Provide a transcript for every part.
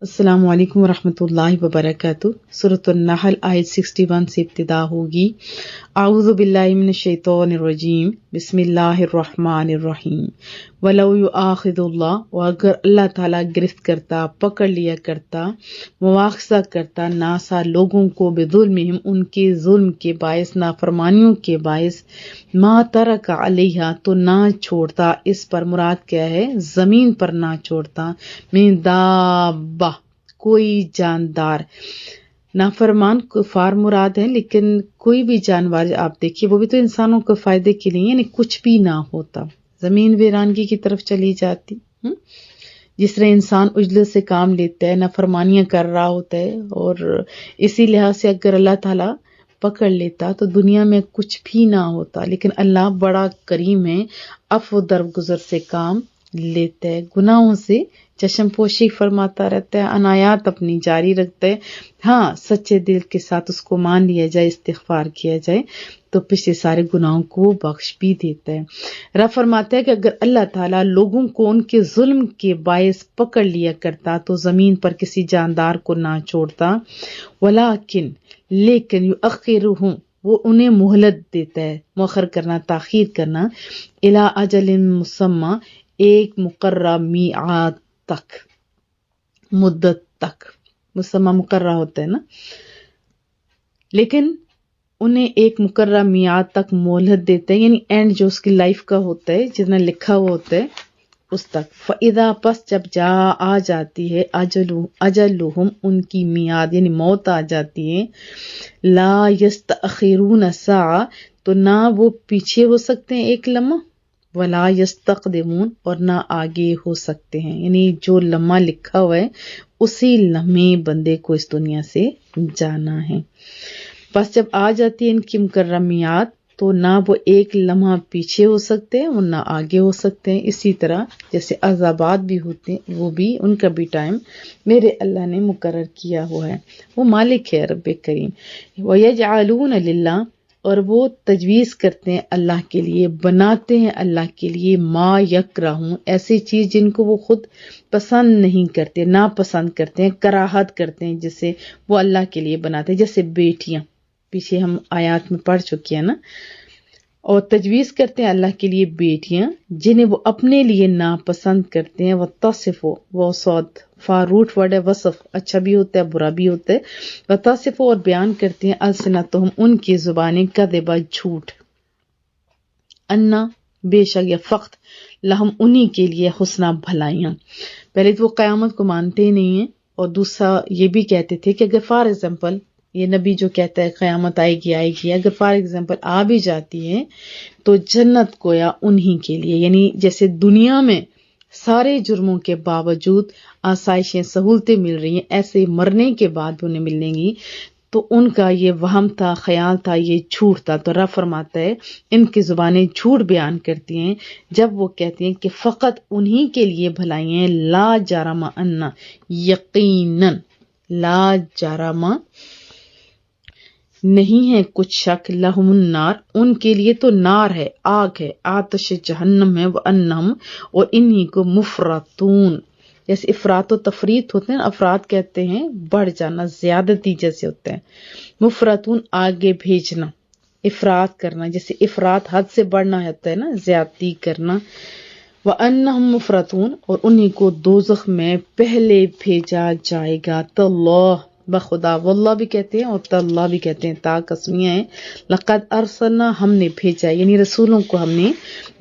السلام علیکم ورحمۃ اللہ وبرکاتہ۔ سورۃ النحل آیت 61 سے ابتدا ہوگی۔ اعوذ باللہ من الشیطان الرجیم، بسم اللہ الرحمن الرحیم۔ وَلَوْ يُؤَاخِذُ اللَّهُ، اور اگر اللہ تعالیٰ گرفت کرتا، پکڑ لیا کرتا، مواخذہ کرتا ناسا لوگوں کو بظلمہم، ان کے ظلم کے باعث، نافرمانیوں کے باعث، ما ترک علیہا، تو نہ چھوڑتا اس پر، مراد کیا ہے؟ زمین پر نہ چھوڑتا، من دابہ، کوئی جاندار۔ نافرمان کفار مراد ہیں، لیکن کوئی بھی جانور آپ دیکھیے وہ بھی تو انسانوں کے فائدے کے لیے، یعنی کچھ بھی نہ ہوتا، زمین ویرانگی کی طرف چلی جاتی۔ جس طرح انسان عجلت سے کام لیتا ہے، نافرمانیاں کر رہا ہوتا ہے، اور اسی لحاظ سے اگر اللہ تعالیٰ پکڑ لیتا تو دنیا میں کچھ بھی نہ ہوتا، لیکن اللہ بڑا کریم ہے، عفو درگزر سے کام لیتا ہے، گناہوں سے چشم پوشی فرماتا رہتا ہے، عنایات اپنی جاری رکھتا ہے۔ ہاں، سچے دل کے ساتھ اس کو مان لیا جائے، استغفار کیا جائے تو پچھلے سارے گناہوں کو وہ بخش بھی دیتا ہے۔ رب فرماتا ہے کہ اگر اللہ تعالیٰ لوگوں کو ان کے ظلم کے باعث پکڑ لیا کرتا تو زمین پر کسی جاندار کو نہ چھوڑتا، ولیکن، لیکن یؤخرہم، وہ انہیں مہلت دیتا ہے، مؤخر کرنا، تاخیر کرنا، الی اجل مسمی، ایک مقررہ میعاد تک، مدت تک، مسمى مقررہ ہوتا ہے نا، لیکن انہیں ایک مقررہ میعاد تک مہلت دیتے ہیں، یعنی اینڈ جو اس کی لائف کا ہوتا ہے، جتنا لکھا ہوا ہوتا ہے اس تک۔ فَإِذَا، پس جب آ جاتی ہے، اجلہم، ان کی میعاد یعنی موت آ جاتی ہے، لا یستأخرون ساعة، تو نہ وہ پیچھے ہو سکتے ہیں ایک لمحہ، ولا یستقدمون، اور نہ آگے ہو سکتے ہیں، یعنی جو لمحہ لکھا ہوا ہے اسی لمحے بندے کو اس دنیا سے جانا ہے۔ بس جب آ جاتی ہے ان کی مقررہ میعاد تو نہ وہ ایک لمحہ پیچھے ہو سکتے ہیں اور نہ آگے ہو سکتے ہیں۔ اسی طرح جیسے عذابات بھی ہوتے ہیں، وہ بھی ان کا بھی ٹائم میرے اللہ نے مقرر کیا ہوا ہے، وہ مالک ہے رب کریم۔ وَيَجْعَلُونَ لِلَّهِ، اور وہ تجویز کرتے ہیں اللہ کے لیے، بناتے ہیں اللہ کے لیے، ما یکرہون، ایسی چیز جن کو وہ خود پسند نہیں کرتے، ناپسند کرتے ہیں، کراہت کرتے ہیں، جسے وہ اللہ کے لیے بناتے ہیں، جیسے بیٹیاں، پیچھے ہم آیات میں پڑھ چکے ہیں نا، اور تجویز کرتے ہیں اللہ کے لیے بیٹیاں جنہیں وہ اپنے لیے ناپسند کرتے ہیں۔ وَتَصِفُ، وہ صوت فاروٹ ورڈ ہے، وصف اچھا بھی ہوتا ہے برا بھی ہوتا ہے۔ وَتَصِفُ، اور بیان کرتے ہیں، السنتہم، ان کی زبانیں، کذبا، جھوٹ، انا، بے شک، یا فقط، لہم، انہی کے لیے، حسنہ، بھلائیاں۔ پہلے تو وہ قیامت کو مانتے ہی نہیں ہیں، اور دوسرا یہ بھی کہتے تھے کہ اگر فار ایگزامپل یہ نبی جو کہتا ہے قیامت آئے گی آئے گی، اگر فار ایگزامپل آ بھی جاتی ہے تو جنت گویا انہی کے لیے، یعنی جیسے دنیا میں سارے جرموں کے باوجود آسائشیں، سہولتیں مل رہی ہیں، ایسے مرنے کے بعد بھی انہیں ملیں گی۔ تو ان کا یہ وہم تھا، خیال تھا، یہ جھوٹ تھا۔ تو رب فرماتا ہے ان کی زبانیں جھوٹ بیان کرتی ہیں جب وہ کہتی ہیں کہ فقط انہی کے لیے بھلائی ہیں، لا جرم ان، یقیناً، لا جرم، نہیں ہے کچھ شک، لہم النار، ان کے لیے تو نار ہے، آگ ہے، آتش جہنم ہے، وانہم، اور انہی کو، مفرطون، جیسے افراط و تفریط ہوتے ہیں، افراد کہتے ہیں بڑھ جانا، زیادتی جیسے ہوتے ہیں، مفرطون آگے بھیجنا، افراط کرنا، جیسے افراط حد سے بڑھنا ہوتا ہے نا، زیادتی کرنا۔ وَأَنَّهُمْ مُفْرَطُونَ، اور انہی کو دوزخ میں پہلے بھیجا جائے گا۔ تاللہ، بخدا، واللہ بھی کہتے ہیں اور تاللہ بھی کہتے ہیں، تا قسمیہ ہیں۔ لقد ارسلنا، ہم نے بھیجا ہے، یعنی رسولوں کو ہم نے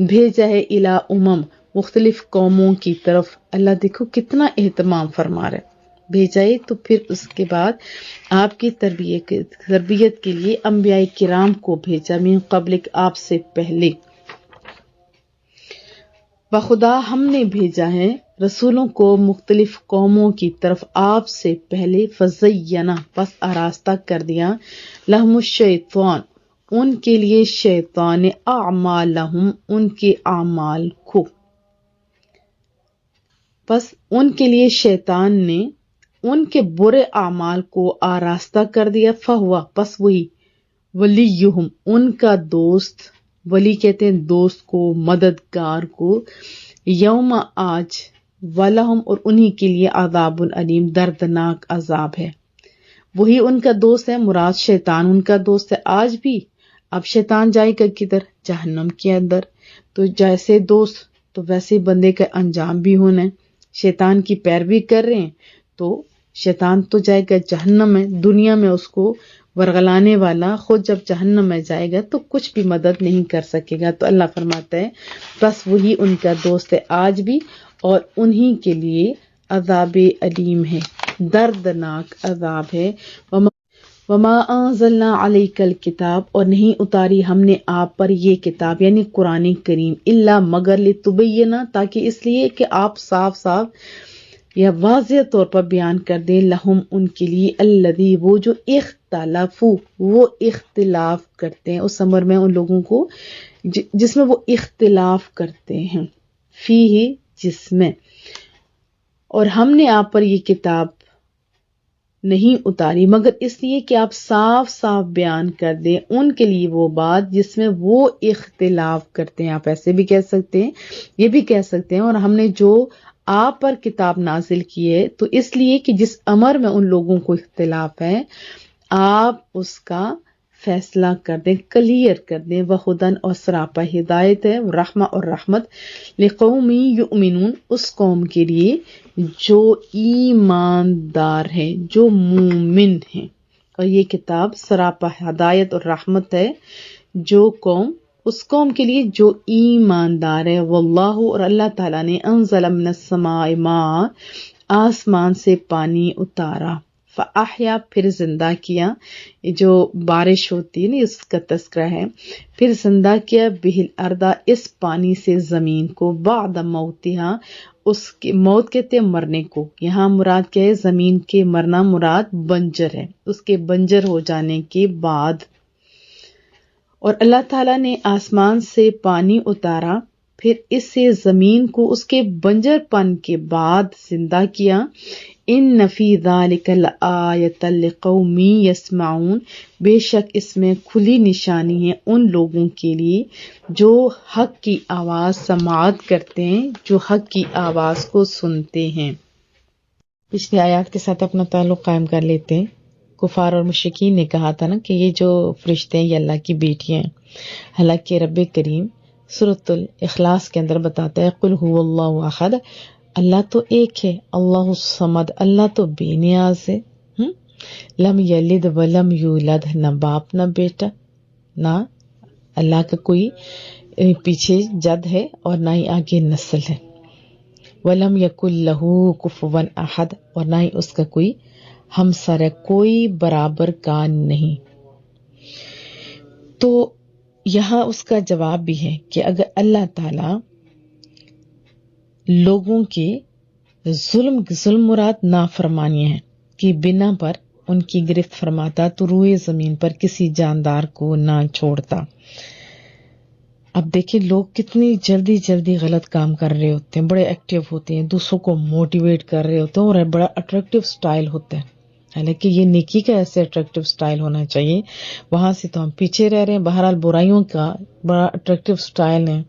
بھیجا ہے، الی امم، مختلف قوموں کی طرف۔ اللہ دیکھو کتنا اہتمام فرما رہا ہے، بھیجا ہے تو پھر اس کے بعد آپ کی تربیت کے لیے انبیاء کرام کو بھیجا، من قبلک، آپ سے پہلے۔ بخدا ہم نے بھیجا ہے رسولوں کو مختلف قوموں کی طرف آپ سے پہلے، فزینہ، پس آراستہ کر دیا، لہم الشیطان، ان کے لیے شیطان، اعمالہم، ان کے اعمال کو، پس ان کے لیے شیطان نے ان کے برے اعمال کو آراستہ کر دیا، فہوا، پس وہی، ولیہم، ان کا دوست، ولی کہتے ہیں دوست کو، مددگار کو، یوم، آج، وَلَهُمْ اور انہی کے لیے عذاب علیم دردناک عذاب ہے. وہی ان کا دوست ہے، مراد شیطان ان کا دوست ہے آج بھی. اب شیطان جائے گا کدھر؟ جہنم کے اندر. تو جیسے دوست تو ویسے بندے کا انجام بھی ہونا ہے. شیطان کی پیروی کر رہے ہیں تو شیطان تو جائے گا جہنم میں. دنیا میں اس کو ورغلانے والا خود جب جہنم میں جائے گا تو کچھ بھی مدد نہیں کر سکے گا. تو اللہ فرماتا ہے بس وہی ان کا دوست ہے آج بھی، اور انہی کے لیے عذاب علیم ہے، دردناک عذاب ہے. وما انزلنا علیک الکتاب اور نہیں اتاری ہم نے آپ پر یہ کتاب یعنی قرآن کریم الا مگر لتبینا تاکہ اس لیے کہ آپ صاف صاف یا واضح طور پر بیان کر دیں لہم ان کے لیے الذی وہ جو اختلافو وہ اختلاف کرتے ہیں، اس امر میں ان لوگوں کو جس میں وہ اختلاف کرتے ہیں، فیہ جس میں. اور ہم نے آپ پر یہ کتاب نہیں اتاری مگر اس لیے کہ آپ صاف صاف بیان کر دیں ان کے لیے وہ بات جس میں وہ اختلاف کرتے ہیں. آپ ایسے بھی کہہ سکتے ہیں، یہ بھی کہہ سکتے ہیں اور ہم نے جو آپ پر کتاب نازل کی ہے تو اس لیے کہ جس امر میں ان لوگوں کو اختلاف ہے آپ اس کا فیصلہ کر دیں، کلیئر کر دیں. وہدن اور سراپا ہدایت ہے، رحمہ اور رحمت، لقوم یؤمنون اس قوم کے لیے جو ایماندار ہے، جو مومن ہیں. اور یہ کتاب سراپا ہدایت اور رحمت ہے جو قوم اس قوم کے لیے جو ایماندار ہے. واللہ اور اللہ تعالیٰ نے انزل من السماء ماء آسمان سے پانی اتارا، فاحیا پھر زندہ کیا، جو بارش ہوتی ہے نا اس کا تذکرہ ہے، پھر زندہ کیا بہل اردا اس پانی سے زمین کو، بعد موتہا اس کی موت کہتے ہیں مرنے کو. یہاں مراد کیا ہے؟ زمین کے مرنا مراد بنجر ہے، اس کے بنجر ہو جانے کے بعد. اور اللہ تعالیٰ نے آسمان سے پانی اتارا پھر اس سے زمین کو اس کے بنجر پن کے بعد زندہ کیا. ان فی ذلک لآیۃ لقوم یسمعون بے شک اس میں کھلی نشانی ہے ان لوگوں کے لیے جو حق کی آواز سماعت کرتے ہیں، جو حق کی آواز کو سنتے ہیں. پچھلی آیات کے ساتھ اپنا تعلق قائم کر لیتے ہیں. کفار اور مشرکین نے کہا تھا نا کہ یہ جو فرشتے ہیں یہ اللہ کی بیٹیاں ہیں. حالانکہ رب کریم سورۃ الاخلاص کے اندر بتاتا ہے قل هو اللہ احد، اللہ تو ایک ہے، اللہ الصمد اللہ تو بے نیاز ہے، لم یلد ولم یولد نہ باپ نہ بیٹا، نہ اللہ کا کوئی پیچھے جد ہے اور نہ ہی آگے نسل ہے. ولم یکن لہ کفوا احد اور نہ ہی اس کا کوئی ہمسر ہے، کوئی برابر کا نہیں. تو یہاں اس کا جواب بھی ہے کہ اگر اللہ تعالی لوگوں کے ظلم مراد نافرمانی ہے کی بنا پر ان کی گرفت فرماتا تو روئے زمین پر کسی جاندار کو نہ چھوڑتا. اب دیکھیں لوگ کتنی جلدی غلط کام کر رہے ہوتے ہیں، بڑے ایکٹیو ہوتے ہیں، دوسروں کو موٹیویٹ کر رہے ہوتے ہیں اور بڑا اٹریکٹیو سٹائل ہوتا ہے. حالانکہ یہ نیکی کا ایسے اٹریکٹیو سٹائل ہونا چاہیے، وہاں سے تو ہم پیچھے رہ رہے ہیں. بہرحال برائیوں کا بڑا اٹریکٹیو سٹائل ہے.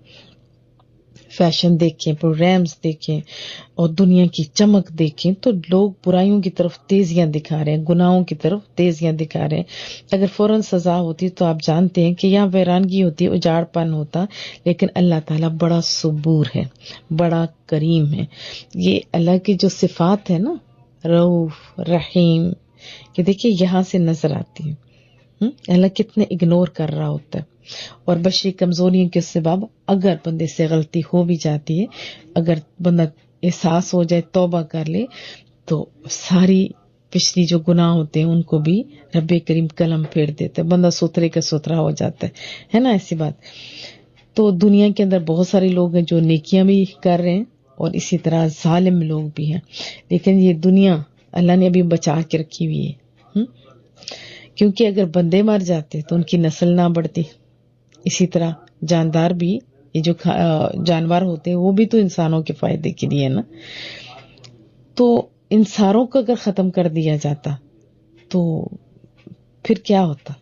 فیشن دیکھیں، پروگرامز دیکھیں اور دنیا کی چمک دیکھیں تو لوگ برائیوں کی طرف تیزیاں دکھا رہے ہیں، گناہوں کی طرف تیزیاں دکھا رہے ہیں. اگر فوراً سزا ہوتی تو آپ جانتے ہیں کہ یہاں ویرانگی ہوتی، اجاڑ پن ہوتا، لیکن اللہ تعالیٰ بڑا صبور ہے، بڑا کریم ہے. یہ اللہ کی جو صفات ہے نا، رؤوف رحیم، کہ دیکھیں یہاں سے نظر آتی ہے. اللہ کتنے اگنور کر رہا ہوتا ہے. اور بشری کمزوریوں کے سبب اگر بندے سے غلطی ہو بھی جاتی ہے، اگر بندہ احساس ہو جائے، توبہ کر لے، تو ساری پچھلی جو گناہ ہوتے ہیں ان کو بھی رب کریم قلم پھیر دیتا ہے، بندہ ستھرے کا ستھرا ہو جاتا ہے نا ایسی بات. تو دنیا کے اندر بہت سارے لوگ ہیں جو نیکیاں بھی کر رہے ہیں اور اسی طرح ظالم لوگ بھی ہیں، لیکن یہ دنیا اللہ نے ابھی بچا کے رکھی ہوئی ہے، کیونکہ اگر بندے مر جاتے تو ان کی نسل نہ بڑھتی. اسی طرح جاندار بھی، یہ جو جانور ہوتے ہیں وہ بھی تو انسانوں کے فائدے کے لیے نا. تو ان ساروں کو اگر ختم کر دیا جاتا تو پھر کیا ہوتا،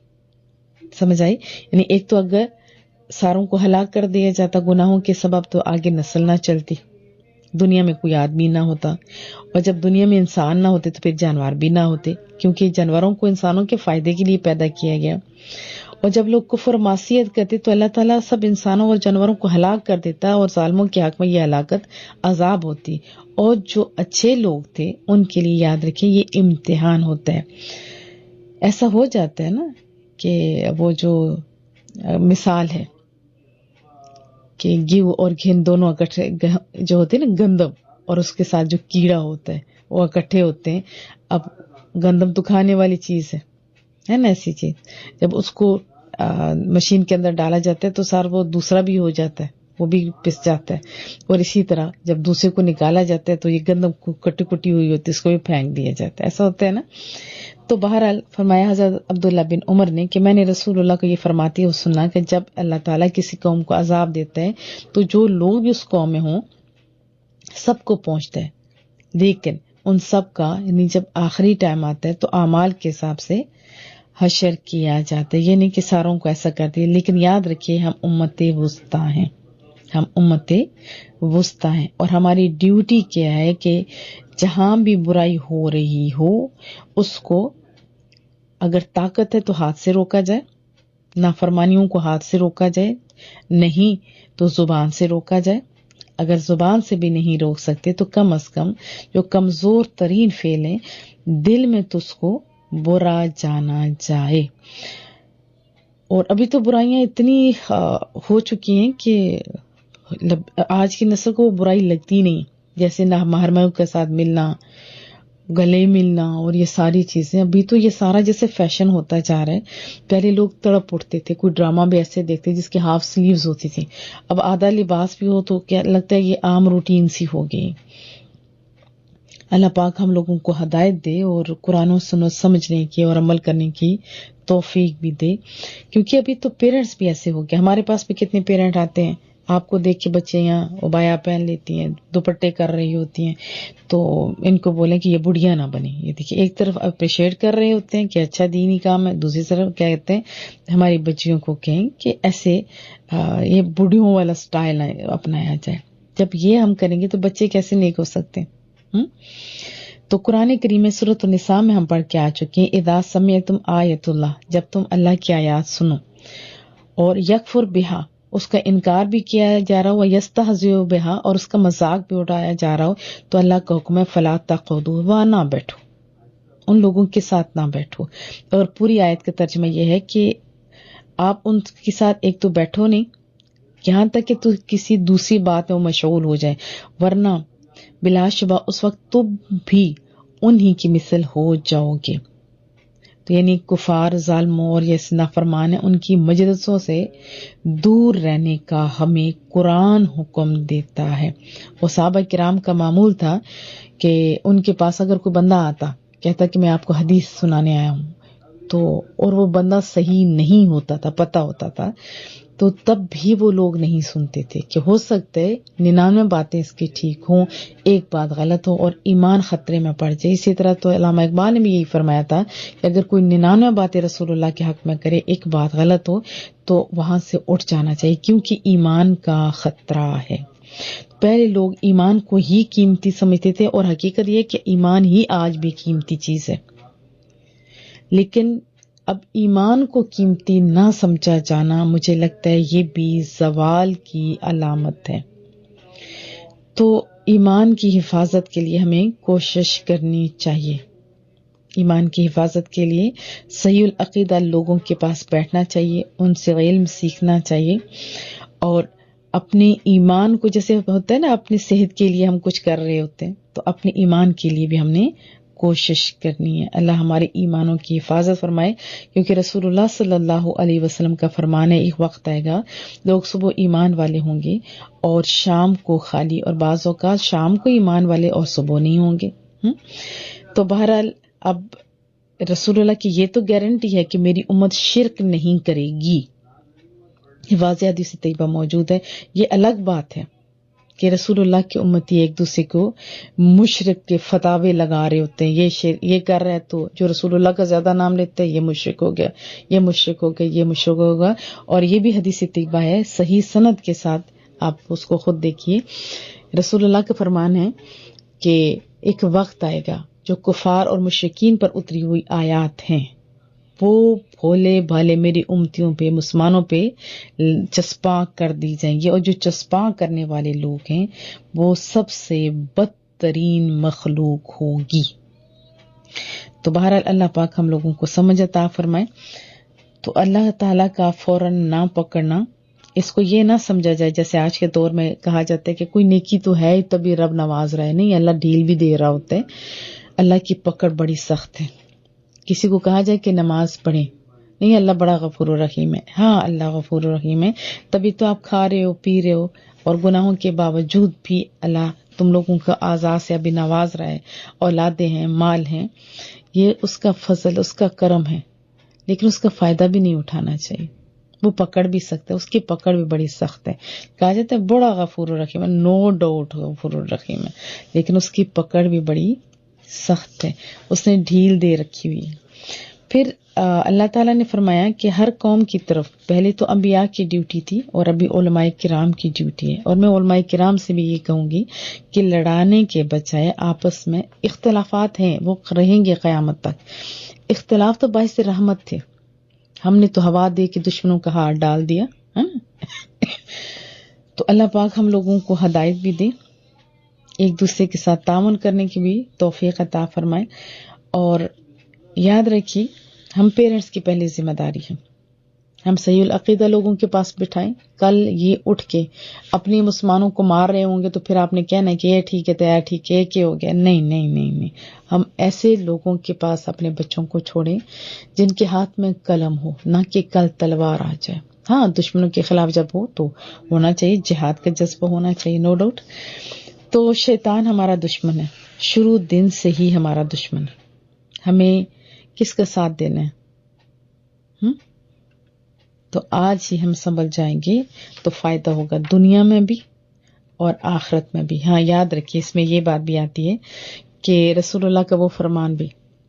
سمجھ آئی؟ یعنی ایک تو اگر ساروں کو ہلاک کر دیا جاتا گناہوں کے سبب تو آگے نسل نہ چلتی، دنیا میں کوئی آدمی نہ ہوتا، اور جب دنیا میں انسان نہ ہوتے تو پھر جانور بھی نہ ہوتے، کیونکہ جانوروں کو انسانوں کے فائدے کے لیے پیدا کیا گیا۔ اور جب لوگ کفر معصیت کرتے تو اللہ تعالیٰ سب انسانوں اور جانوروں کو ہلاک کر دیتا، اور ظالموں کے حق میں یہ ہلاکت عذاب ہوتی، اور جو اچھے لوگ تھے ان کے لیے یاد رکھیں یہ امتحان ہوتا ہے۔ ایسا ہو جاتا ہے نا کہ وہ جو مثال ہے کہ گیو اور گھن دونوں اکٹھے جو ہوتے ہیں نا، گندم اور اس کے ساتھ جو کیڑا ہوتا ہے وہ اکٹھے ہوتے ہیں۔ اب گندم تو کھانے والی چیز ہے نا، ایسی چیز جب اس کو مشین کے اندر ڈالا جاتا ہے تو سر وہ دوسرا بھی ہو جاتا ہے، وہ بھی پس جاتا ہے، اور اسی طرح جب دوسرے کو نکالا جاتا ہے تو یہ گندم کو کٹی کٹی ہوئی ہوتی ہے، اس کو بھی پھینک دیا جاتا ہے، ایسا ہوتا ہے نا۔ تو بہرحال فرمایا حضرت عبداللہ بن عمر نے کہ میں نے رسول اللہ کو یہ فرماتے ہوئے سنا کہ جب اللہ تعالیٰ کسی قوم کو عذاب دیتا ہے تو جو لوگ بھی اس قوم میں ہوں سب کو پہنچتا ہے، لیکن ان سب کا یعنی جب آخری ٹائم آتا ہے تو اعمال کے حساب سے حشر کیا جاتا ہے، یہ نہیں کہ ساروں کو ایسا کر دیا، لیکن یاد رکھیے ہم امت وسطیٰ ہیں، ہم امت وسطیٰ ہیں، اور ہماری ڈیوٹی کیا ہے کہ جہاں بھی برائی ہو رہی ہو اس کو اگر طاقت ہے تو ہاتھ سے روکا جائے، نافرمانیوں کو ہاتھ سے روکا جائے، نہیں تو زبان سے روکا جائے، اگر زبان سے بھی نہیں روک سکتے تو کم از کم جو کمزور ترین فعل ہیں دل میں تو اس کو برا جانا جائے۔ اور ابھی تو برائیاں اتنی ہو چکی ہیں کہ آج کی نسل کو وہ برائی لگتی نہیں، جیسے نہ محرموں کے ساتھ ملنا، گلے ملنا، اور یہ ساری چیزیں ابھی تو یہ سارا جیسے فیشن ہوتا جا رہا ہے۔ پہلے لوگ تڑپ اٹھتے تھے، کوئی ڈرامہ بھی ایسے دیکھتے جس کے ہاف سلیوز ہوتی تھی، اب آدھا لباس بھی ہو تو کیا لگتا ہے یہ عام روٹین سی ہو گئی۔ اللہ پاک ہم لوگوں کو ہدایت دے اور قرآن و سنت سمجھنے کی اور عمل کرنے کی توفیق بھی دے، کیونکہ ابھی تو پیرنٹس بھی ایسے ہو گئے۔ ہمارے پاس بھی کتنے پیرنٹ آتے ہیں، آپ کو دیکھ کے بچے یہاں ابایا پہن لیتی ہیں، دوپٹے کر رہی ہوتی ہیں، تو ان کو بولیں کہ یہ بڑھیا نہ بنے۔ یہ دیکھیے ایک طرف اپریشیٹ کر رہے ہوتے ہیں کہ اچھا دینی کام ہے، دوسری طرف کیا کہتے ہیں ہماری بچیوں کو کہیں کہ ایسے یہ بڑھیوں والا سٹائل اپنایا جائے۔ جب یہ ہم کریں گے تو بچے کیسے نیک ہو سکتے ہیں؟ تو قرآن کریم سورۃ النساء میں ہم پڑھ کے آ چکے ہیں، اذا سمعتم آیت اللہ، جب تم اللہ کی آیات سنو اور یکفر بہا، اس کا انکار بھی کیا جا رہا ہو، یستہزئ بہا، اور اس کا مذاق بھی اڑایا جا رہا ہو، تو اللہ کا حکم ہے فلا تقعدوا، وہاں نہ بیٹھو، ان لوگوں کے ساتھ نہ بیٹھو۔ اور پوری آیت کا ترجمہ یہ ہے کہ آپ ان کے ساتھ ایک تو بیٹھو نہیں یہاں تک کہ تو کسی دوسری بات میں وہ مشغول ہو جائے، ورنہ بلا شبہ اس وقت تم بھی انہی کی مثل ہو جاؤ گے۔ تو یعنی کفار، ظالموں اور یہ نافرمان ہیں، ان کی مجلسوں سے دور رہنے کا ہمیں قرآن حکم دیتا ہے۔ وہ صحابہ کرام کا معمول تھا کہ ان کے پاس اگر کوئی بندہ آتا کہتا کہ میں آپ کو حدیث سنانے آیا ہوں، تو اور وہ بندہ صحیح نہیں ہوتا تھا، پتہ ہوتا تھا، تو تب بھی وہ لوگ نہیں سنتے تھے کہ ہو سکتا ہے 99 باتیں اس کی ٹھیک ہوں، ایک بات غلط ہو اور ایمان خطرے میں پڑ جائے۔ اسی طرح تو علامہ اقبال نے بھی یہی فرمایا تھا کہ اگر کوئی 99 باتیں رسول اللہ کے حق میں کرے، ایک بات غلط ہو تو وہاں سے اٹھ جانا چاہیے، کیونکہ ایمان کا خطرہ ہے۔ پہلے لوگ ایمان کو ہی قیمتی سمجھتے تھے، اور حقیقت یہ کہ ایمان ہی آج بھی قیمتی چیز ہے، لیکن اب ایمان کو قیمتی نہ سمجھا جانا مجھے لگتا ہے یہ بھی زوال کی علامت ہے۔ تو ایمان کی حفاظت کے لیے ہمیں کوشش کرنی چاہیے، ایمان کی حفاظت کے لیے صحیح العقیدہ لوگوں کے پاس بیٹھنا چاہیے، ان سے علم سیکھنا چاہیے، اور اپنے ایمان کو جیسے ہوتا ہے نا اپنی صحت کے لیے ہم کچھ کر رہے ہوتے ہیں، تو اپنے ایمان کے لیے بھی ہم نے کوشش کرنی ہے۔ اللہ ہمارے ایمانوں کی حفاظت فرمائے، کیونکہ رسول اللہ صلی اللہ علیہ وسلم کا فرمان ہے ایک وقت آئے گا لوگ صبح ایمان والے ہوں گے اور شام کو خالی، اور بعض اوقات شام کو ایمان والے اور صبح نہیں ہوں گے۔ تو بہرحال اب رسول اللہ کی یہ تو گارنٹی ہے کہ میری امت شرک نہیں کرے گی، واضح حدیث طیبہ موجود ہے۔ یہ الگ بات ہے کہ رسول اللہ کی امتی ایک دوسرے کو مشرک کے فتاوے لگا رہے ہوتے ہیں، یہ کر رہا ہے تو جو رسول اللہ کا زیادہ نام لیتے ہیں یہ مشرک ہو گیا، یہ مشرک ہو گیا، یہ مشرک ہوگا۔ اور یہ بھی حدیث طیبہ ہے صحیح سند کے ساتھ، آپ اس کو خود دیکھیے رسول اللہ کا فرمان ہے کہ ایک وقت آئے گا جو کفار اور مشرکین پر اتری ہوئی آیات ہیں وہ بھولے بھالے میری امتیوں پہ، مسلمانوں پہ چسپاں کر دی جائیں گی، اور جو چسپاں کرنے والے لوگ ہیں وہ سب سے بدترین مخلوق ہوگی۔ تو بہرحال اللہ پاک ہم لوگوں کو سمجھ عطا فرمائے۔ تو اللہ تعالیٰ کا فوراً نہ پکڑنا، اس کو یہ نہ سمجھا جائے جیسے آج کے دور میں کہا جاتا ہے کہ کوئی نیکی تو ہے تبھی رب نواز رہا ہے، نہیں، اللہ ڈھیل بھی دے رہا ہوتا ہے۔ اللہ کی پکڑ بڑی سخت ہے۔ کسی کو کہا جائے کہ نماز پڑھیں، نہیں، اللہ بڑا غفور الرحیم ہے۔ ہاں، اللہ غفور الرحیم ہے، تبھی تو آپ کھا رہے ہو، پی رہے ہو، اور گناہوں کے باوجود بھی اللہ تم لوگوں کا اعضاء سے ابھی نواز رہا ہے، اولادیں ہیں، مال ہیں، یہ اس کا فضل، اس کا کرم ہے، لیکن اس کا فائدہ بھی نہیں اٹھانا چاہیے۔ وہ پکڑ بھی سکتا ہے، اس کی پکڑ بھی بڑی سخت ہے۔ کہا جاتا ہے بڑا غفور الرحیم ہے، نو ڈاؤٹ غفور الرحیم ہے، لیکن اس کی پکڑ بھی بڑی سخت ہے، اس نے ڈھیل دے رکھی ہوئی ہے۔ پھر اللہ تعالیٰ نے فرمایا کہ ہر قوم کی طرف پہلے تو انبیاء کی ڈیوٹی تھی اور ابھی علماء کرام کی ڈیوٹی ہے، اور میں علماء کرام سے بھی یہ کہوں گی کہ لڑانے کے بجائے آپس میں اختلافات ہیں وہ رہیں گے قیامت تک۔ اختلاف تو باعث رحمت تھے، ہم نے تو ہوا دے کے دشمنوں کا ہاتھ ڈال دیا۔ تو اللہ پاک ہم لوگوں کو ہدایت بھی دے، ایک دوسرے کے ساتھ تعاون کرنے کی بھی توفیق عطا فرمائے۔ اور یاد رکھیے ہم پیرنٹس کی پہلی ذمہ داری ہے، ہم صحیح العقیدہ لوگوں کے پاس بٹھائیں۔ کل یہ اٹھ کے اپنی مسلمانوں کو مار رہے ہوں گے تو پھر آپ نے کہنا ہے کہ یہ ٹھیک ہے، تیار ٹھیک ہے، کیا ہو گیا؟ نہیں نہیں نہیں نہیں، ہم ایسے لوگوں کے پاس اپنے بچوں کو چھوڑیں جن کے ہاتھ میں قلم ہو، نہ کہ کل تلوار آ جائے۔ ہاں، دشمنوں کے خلاف جب ہو تو ہونا چاہیے، جہاد کا جذبہ ہونا چاہیے، نو ڈاؤٹ۔ تو شیطان ہمارا دشمن ہے، شروع دن سے ہی ہمارا دشمن ہے، ہمیں کس کا ساتھ دینا ہے؟ تو آج ہی ہم سنبھل جائیں گے تو فائدہ ہوگا دنیا میں بھی اور آخرت میں بھی۔ ہاں، یاد رکھیے اس میں یہ بات بھی آتی ہے کہ رسول اللہ کا وہ فرمان بھی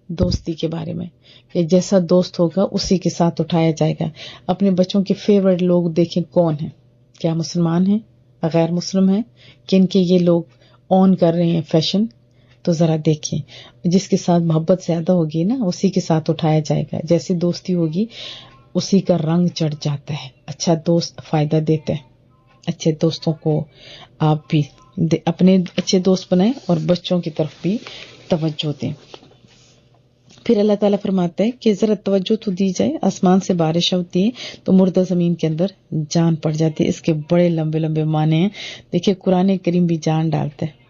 دوستی کے بارے میں کہ جیسا دوست ہوگا اسی کے ساتھ اٹھایا جائے گا۔ اپنے بچوں کے فیورٹ لوگ دیکھیں کون ہیں، کیا مسلمان ہیں، غیر مسلم ہیں، کن کے یہ لوگ اون کر رہے ہیں فیشن، تو ذرا دیکھیں۔ جس کے ساتھ محبت زیادہ ہوگی نا اسی کے ساتھ اٹھایا جائے گا، جیسی دوستی ہوگی اسی کا رنگ چڑھ جاتا ہے۔ اچھا دوست فائدہ دیتا ہے، اچھے دوستوں کو آپ بھی اپنے اچھے دوست بنائیں اور بچوں کی طرف بھی توجہ دیں۔ پھر اللہ تعالیٰ فرماتا ہے کہ ذرا توجہ تو دی جائے، آسمان سے بارش ہوتی ہے تو مردہ زمین کے اندر جان پڑ جاتی ہے۔ اس کے بڑے لمبے لمبے معنی ہیں۔ دیکھیے قرآن کریم بھی جان ڈالتا ہے،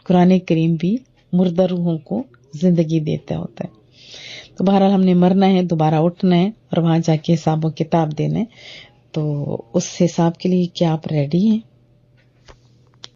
قرآن کریم بھی مردہ روحوں کو زندگی دیتا ہوتا ہے۔ تو بہرحال ہم نے مرنا ہے، دوبارہ اٹھنا ہے اور وہاں جا کے حساب و کتاب دینا ہے۔ تو اس حساب کے لیے کیا آپ ریڈی ہیں؟